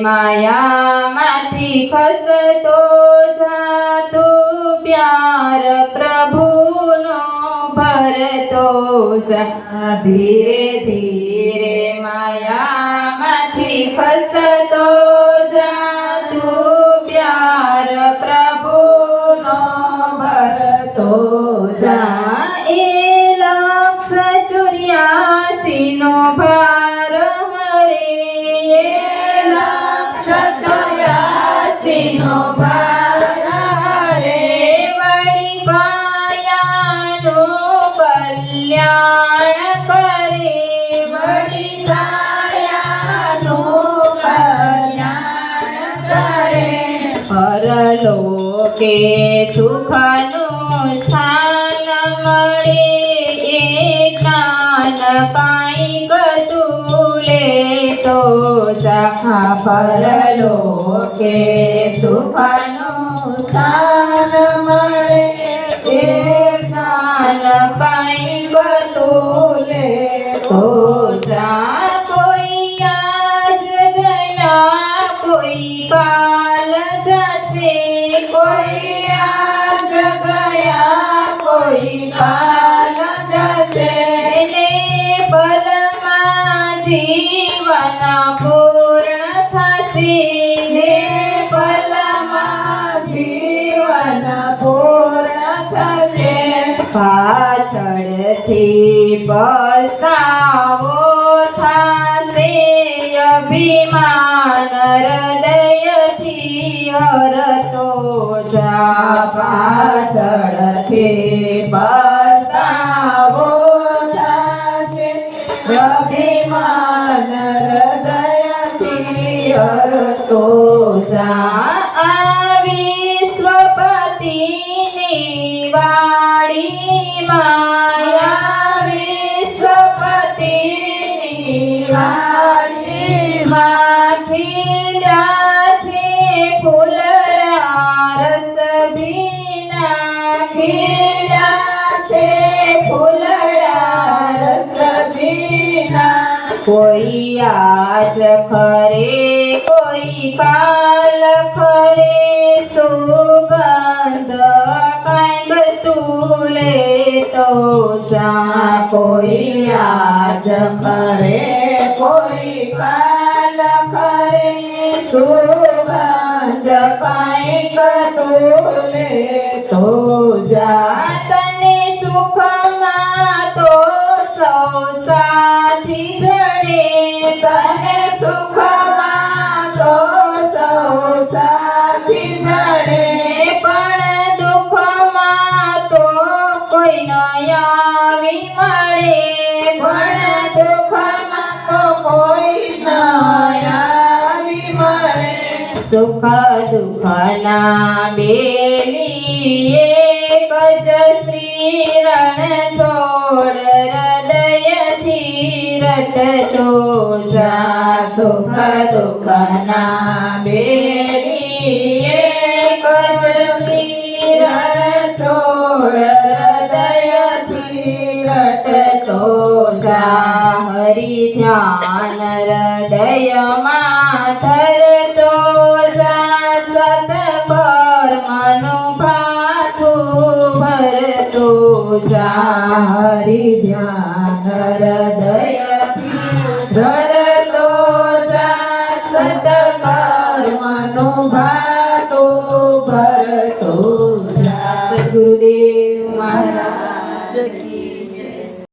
માયામાંથી ખસતો જાતો પ્યાર પ્રભુનો ભરતો જા ધીરે ધીરે માયામાંથી ખસતો જાતો પ્યાર પ્રભુનો ભરતો જા એ 184 નો ભાર હરે એ 184 નો ભાર હરે વળી કાયાનું કલ્યાણ કરે વળી કાયાનું કલ્યાણ કરે પરલોકે સુખનું સ્થાન મળે એ જ્ઞાન કાંઈક તું લેતો જા પરલોકે સુખનું સ્થાન મળે એ જ્ઞાન કાંઈક તું લેતો જા કોઈ આજ ગયા કોઈ કાલ જશે કોઈ આજ ગયા કોઈ કાલ જશે ને પલમાં જીવન પૂર્ણ થશે ને પલમાં જીવન પૂર્ણ થશે પાછળથી પસ્તાવો થશે અભિમાન હૃદયથી હરતો જા પાછળથી પસ્તાવો થશે અભિમાન હૃદયથી હરતો જા આ વિશ્વપતિની વાણી માયા વિશ્વપતિની વાણી માંથી છે ફૂલડા રસ ભીના ખીલ્યા છે ફૂલડા રસ ભીના કોઈ આજ ખરે કોઈ કાલ ખરે સુગંધ કાંઈક તું લેતો જા કોઈ આજ ખરે કોઈ કાલ ખરે સુગંધ કાંઈક તું લેતો જા તને સુખમાં તો સૌ સાથી જડે તને સુખમાં તો સૌ સાથી જડે પણ દુઃખમાં તો કોઈ ન આવી મળે પણ દુઃખમાં તો કોઈ ન આવી મળે સુખ દુઃખના બેલી એક જ શ્રી રણ છોડ હૃદયથી રટતો જા સુખ દુઃખના બેલી એક જ શ્રી રણ છોડ હૃદયથી રટતો જા હરિ ધ્યાન હૃદયમાં ધરતો જા સત્કર્મનું ભાથું ભરતો જા હરિ ધ્યાન હૃદયથી ધરતો જા સત્કર્મનું ભાથું ભરતો જા. ગુરુદેવ મહારાજ કી